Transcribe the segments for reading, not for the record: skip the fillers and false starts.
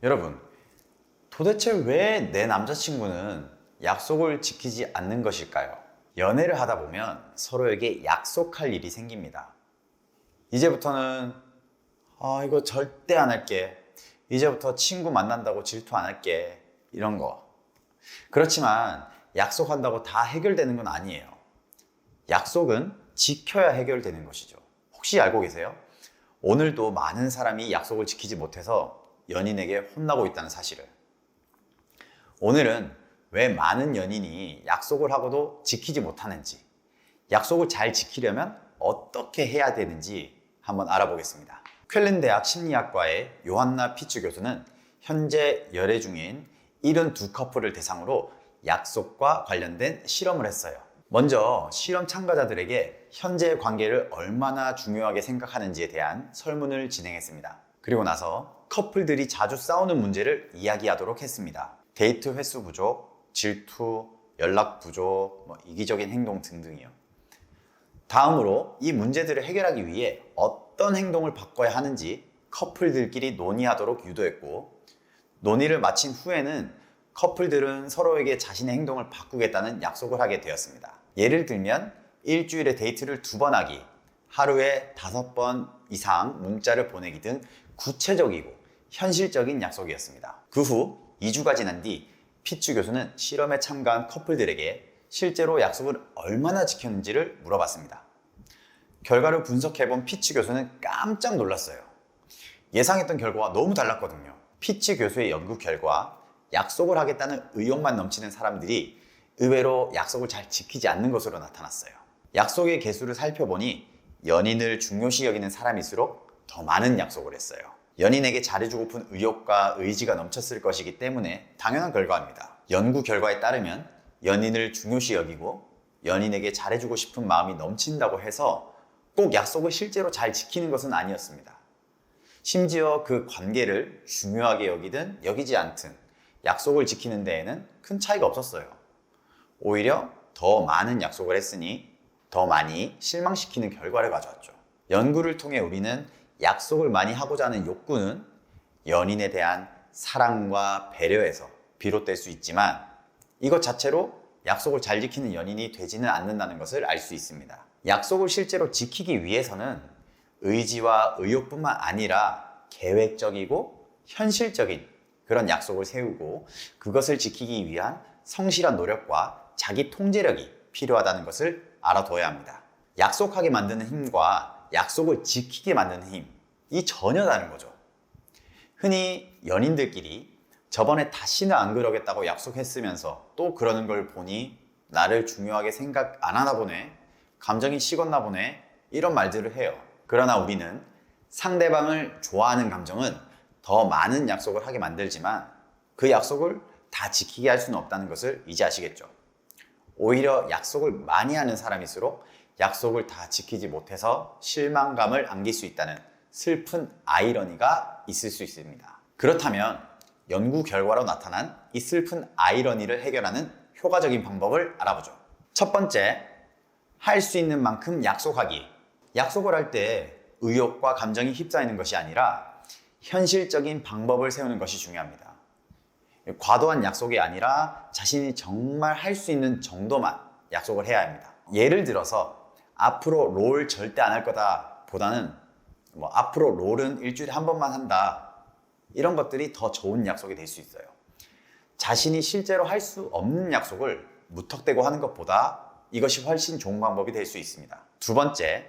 여러분, 도대체 왜 내 남자친구는 약속을 지키지 않는 것일까요? 연애를 하다 보면 서로에게 약속할 일이 생깁니다. 이제부터는 이거 절대 안 할게. 이제부터 친구 만난다고 질투 안 할게. 이런 거. 그렇지만 약속한다고 다 해결되는 건 아니에요. 약속은 지켜야 해결되는 것이죠. 혹시 알고 계세요? 오늘도 많은 사람이 약속을 지키지 못해서 연인에게 혼나고 있다는 사실을. 오늘은 왜 많은 연인이 약속을 하고도 지키지 못하는지, 약속을 잘 지키려면 어떻게 해야 되는지 한번 알아보겠습니다. 쾰른 대학 심리학과의 요한나 피츠 교수는 현재 열애 중인 72커플을 대상으로 약속과 관련된 실험을 했어요. 먼저 실험 참가자들에게 현재의 관계를 얼마나 중요하게 생각하는지에 대한 설문을 진행했습니다. 그리고 나서 커플들이 자주 싸우는 문제를 이야기하도록 했습니다. 데이트 횟수 부족, 질투, 연락 부족, 이기적인 행동 등등이요. 다음으로 이 문제들을 해결하기 위해 어떤 행동을 바꿔야 하는지 커플들끼리 논의하도록 유도했고, 논의를 마친 후에는 커플들은 서로에게 자신의 행동을 바꾸겠다는 약속을 하게 되었습니다. 예를 들면 일주일에 데이트를 2번 하기, 하루에 5번 이상 문자를 보내기 등 구체적이고 현실적인 약속이었습니다. 그 후 2주가 지난 뒤 피츠 교수는 실험에 참가한 커플들에게 실제로 약속을 얼마나 지켰는지를 물어봤습니다. 결과를 분석해본 피츠 교수는 깜짝 놀랐어요. 예상했던 결과와 너무 달랐거든요. 피츠 교수의 연구 결과, 약속을 하겠다는 의욕만 넘치는 사람들이 의외로 약속을 잘 지키지 않는 것으로 나타났어요. 약속의 개수를 살펴보니 연인을 중요시 여기는 사람일수록 더 많은 약속을 했어요. 연인에게 잘해주고픈 의욕과 의지가 넘쳤을 것이기 때문에 당연한 결과입니다. 연구 결과에 따르면 연인을 중요시 여기고 연인에게 잘해주고 싶은 마음이 넘친다고 해서 꼭 약속을 실제로 잘 지키는 것은 아니었습니다. 심지어 그 관계를 중요하게 여기든 여기지 않든 약속을 지키는 데에는 큰 차이가 없었어요. 오히려 더 많은 약속을 했으니 더 많이 실망시키는 결과를 가져왔죠. 연구를 통해 우리는 약속을 많이 하고자 하는 욕구는 연인에 대한 사랑과 배려에서 비롯될 수 있지만 이것 자체로 약속을 잘 지키는 연인이 되지는 않는다는 것을 알 수 있습니다. 약속을 실제로 지키기 위해서는 의지와 의욕뿐만 아니라 계획적이고 현실적인 그런 약속을 세우고 그것을 지키기 위한 성실한 노력과 자기 통제력이 필요하다는 것을 알아둬야 합니다. 약속하게 만드는 힘과 약속을 지키게 만드는 힘, 이 전혀 다른 거죠. 흔히 연인들끼리 저번에 다시는 안 그러겠다고 약속했으면서 또 그러는 걸 보니 나를 중요하게 생각 안 하나 보네, 감정이 식었나 보네, 이런 말들을 해요. 그러나 우리는 상대방을 좋아하는 감정은 더 많은 약속을 하게 만들지만 그 약속을 다 지키게 할 수는 없다는 것을 이제 아시겠죠? 오히려 약속을 많이 하는 사람일수록 약속을 다 지키지 못해서 실망감을 안길 수 있다는 슬픈 아이러니가 있을 수 있습니다. 그렇다면 연구 결과로 나타난 이 슬픈 아이러니를 해결하는 효과적인 방법을 알아보죠. 첫 번째, 할 수 있는 만큼 약속하기. 약속을 할 때 의욕과 감정이 휩싸이는 것이 아니라 현실적인 방법을 세우는 것이 중요합니다. 과도한 약속이 아니라 자신이 정말 할 수 있는 정도만 약속을 해야 합니다. 예를 들어서 앞으로 롤 절대 안 할 거다 보다는 앞으로 롤은 일주일에 한 번만 한다, 이런 것들이 더 좋은 약속이 될 수 있어요. 자신이 실제로 할 수 없는 약속을 무턱대고 하는 것보다 이것이 훨씬 좋은 방법이 될 수 있습니다. 두 번째,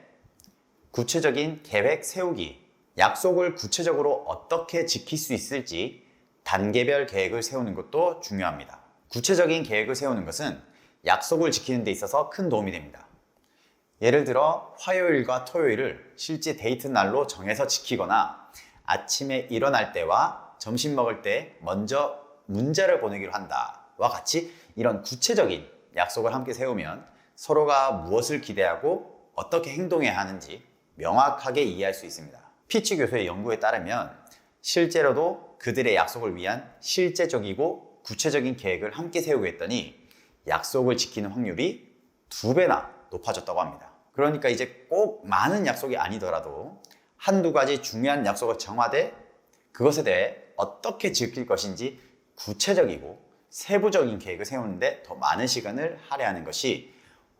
구체적인 계획 세우기. 약속을 구체적으로 어떻게 지킬 수 있을지 단계별 계획을 세우는 것도 중요합니다. 구체적인 계획을 세우는 것은 약속을 지키는 데 있어서 큰 도움이 됩니다. 예를 들어 화요일과 토요일을 실제 데이트 날로 정해서 지키거나 아침에 일어날 때와 점심 먹을 때 먼저 문자를 보내기로 한다와 같이 이런 구체적인 약속을 함께 세우면 서로가 무엇을 기대하고 어떻게 행동해야 하는지 명확하게 이해할 수 있습니다. 피치 교수의 연구에 따르면 실제로도 그들의 약속을 위한 실제적이고 구체적인 계획을 함께 세우고 했더니 약속을 지키는 확률이 2배나 높아졌다고 합니다. 그러니까 이제 꼭 많은 약속이 아니더라도 한두 가지 중요한 약속을 정하되 그것에 대해 어떻게 지킬 것인지 구체적이고 세부적인 계획을 세우는데 더 많은 시간을 할애하는 것이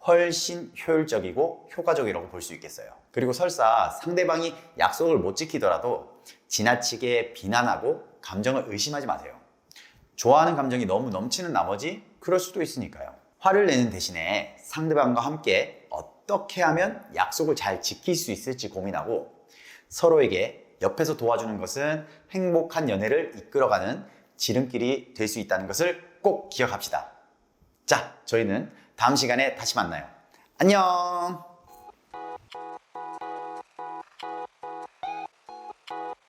훨씬 효율적이고 효과적이라고 볼 수 있겠어요. 그리고 설사 상대방이 약속을 못 지키더라도 지나치게 비난하고 감정을 의심하지 마세요. 좋아하는 감정이 너무 넘치는 나머지 그럴 수도 있으니까요. 화를 내는 대신에 상대방과 함께 어떻게 하면 약속을 잘 지킬 수 있을지 고민하고 서로에게 옆에서 도와주는 것은 행복한 연애를 이끌어가는 지름길이 될 수 있다는 것을 꼭 기억합시다. 자, 저희는 다음 시간에 다시 만나요. 안녕!